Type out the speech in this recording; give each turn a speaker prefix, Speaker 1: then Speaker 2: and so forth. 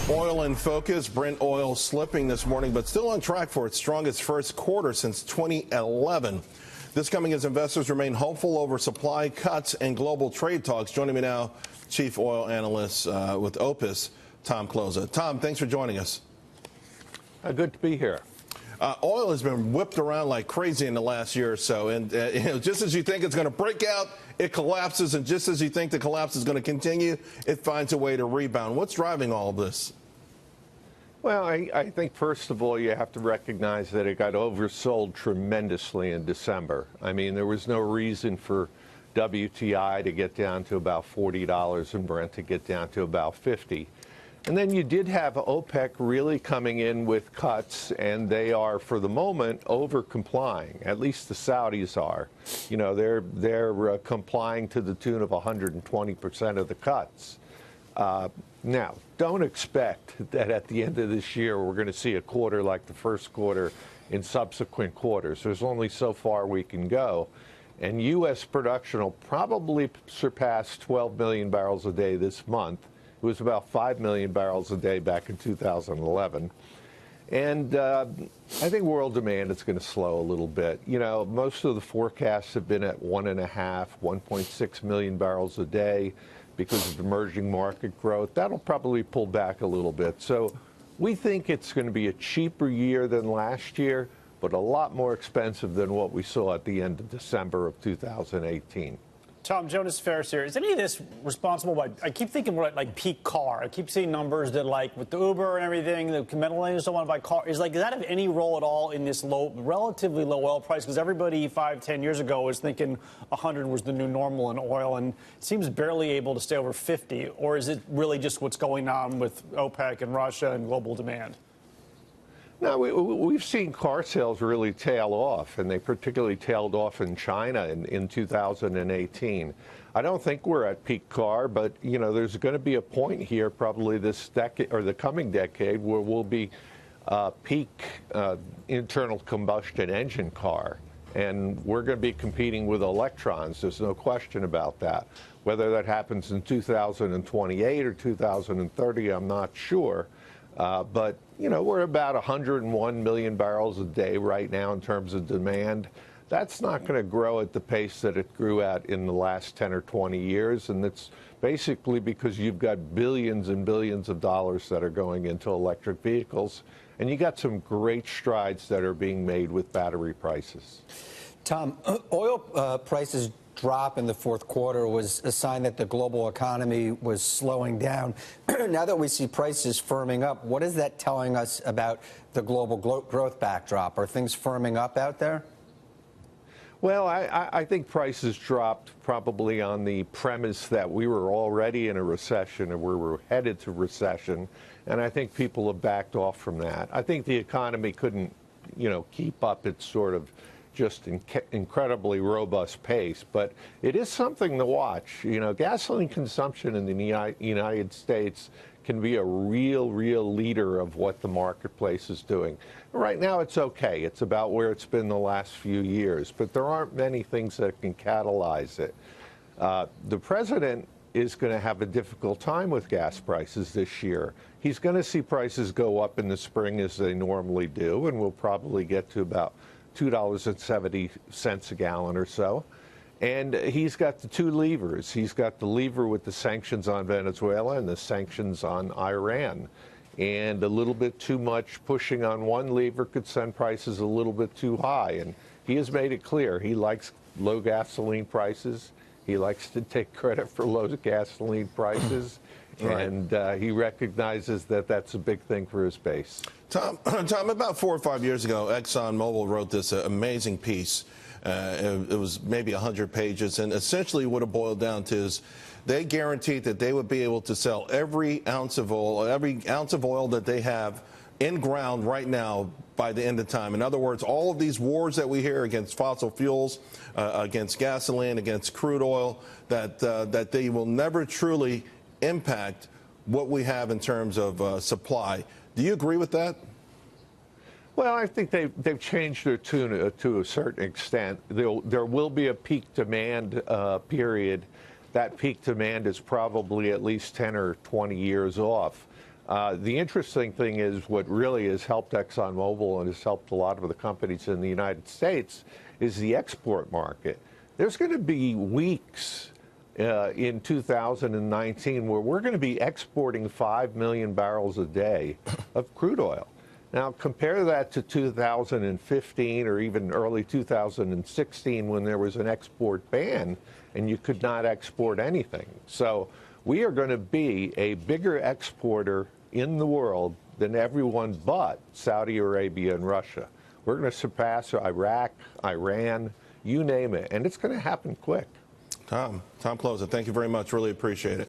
Speaker 1: Oil in focus. Brent oil slipping this morning, but still on track for its strongest first quarter since 2011. This coming as investors remain hopeful over supply cuts and global trade talks. Joining me now, chief oil analyst with OPEC, Tom Closa. Tom, thanks for joining us.
Speaker 2: Good to be here.
Speaker 1: Oil has been whipped around like crazy in the last year or so, and just as you think it's going to break out, it collapses, and just as you think the collapse is going to continue, it finds a way to rebound. What's driving all of this?
Speaker 2: Well, I think, first of all, you have to recognize that it got oversold tremendously in December. I mean, there was no reason for WTI to get down to about $40 and Brent to get down to about $50. And then you did have OPEC really coming in with cuts, and they are, for the moment, over-complying. At least the Saudis are. You know, they're complying to the tune of 120% of the cuts. Now, don't expect that at the end of this year we're going to see a quarter like the first quarter in subsequent quarters. There's only so far we can go. And U.S. production will probably surpass 12 million barrels a day this month. It was about 5 million barrels a day back in 2011. And I think world demand is going to slow a little bit. You know, most of the forecasts have been at 1.5, 1.6 million barrels a day because of emerging market growth. That'll probably pull back a little bit. So we think it's going to be a cheaper year than last year, but a lot more expensive than what we saw at the end of December of 2018.
Speaker 3: Tom, Jonas Ferris here. Is any of this responsible by, I keep thinking like peak car. I keep seeing numbers that, like, with the Uber and everything, the millennials don't want to buy car. Does that have any role at all in this relatively low oil price? Because everybody 5-10 years ago was thinking 100 was the new normal in oil, and it seems barely able to stay over 50. Or is it really just what's going on with OPEC and Russia and global demand?
Speaker 2: No, we've seen car sales really tail off, and they particularly tailed off in China in 2018. I don't think we're at peak car, but, you know, there's going to be a point here, probably this decade or the coming decade, where we'll be peak internal combustion engine car. And we're going to be competing with electrons. There's no question about that. Whether that happens in 2028 or 2030, I'm not sure. But, you know, we're about 101 million barrels a day right now in terms of demand. That's not going to grow at the pace that it grew at in the last 10 or 20 years. And it's basically because you've got billions and billions of dollars that are going into electric vehicles. And you got some great strides that are being made with battery prices.
Speaker 4: Tom, oil prices drop in the fourth quarter was a sign that the global economy was slowing down. Now that we see prices firming up, what is that telling us about the global growth backdrop? Are things firming up out there?
Speaker 2: Well, I think prices dropped probably on the premise that we were already in a recession and we were headed to recession. And I think people have backed off from that. I think the economy couldn't, you know, keep up its sort of just incredibly robust pace, but it is something to watch. You know, gasoline consumption in the United States can be a real leader of what the marketplace is doing. Right now it's okay. It's about where it's been the last few years, but there aren't many things that can catalyze it. The president is going to have a difficult time with gas prices this year. He's going to see prices go up in the spring as they normally do, and we'll probably get to about $2.70 a gallon or so. And he's got the two levers. He's got the lever with the sanctions on Venezuela and the sanctions on Iran. And a little bit too much pushing on one lever could send prices a little bit too high. And he has made it clear he likes low gasoline prices. He likes to take credit for low gasoline prices. Right. And he recognizes that that's a big thing for his base.
Speaker 1: Tom, about 4 or 5 years ago, ExxonMobil wrote this amazing piece. It was maybe 100 pages, and essentially what it boiled down to is they guaranteed that they would be able to sell every ounce of oil that they have in ground right now by the end of time. In other words, all of these wars that we hear against fossil fuels, against gasoline, against crude oil, that they will never truly impact what we have in terms of supply. Do you agree with that?
Speaker 2: Well, I think they've changed their tune to a certain extent. There will be a peak demand period. That peak demand is probably at least 10 or 20 years off. The interesting thing is what really has helped ExxonMobil and has helped a lot of the companies in the United States is the export market. There's going to be weeks in 2019 where we're going to be exporting 5 million barrels a day of crude oil. Now, compare that to 2015 or even early 2016 when there was an export ban and you could not export anything. So we are going to be a bigger exporter in the world than everyone but Saudi Arabia and Russia. We're going to surpass Iraq, Iran, you name it, and it's going to happen quick.
Speaker 1: Tom Closer, thank you very much. Really appreciate it.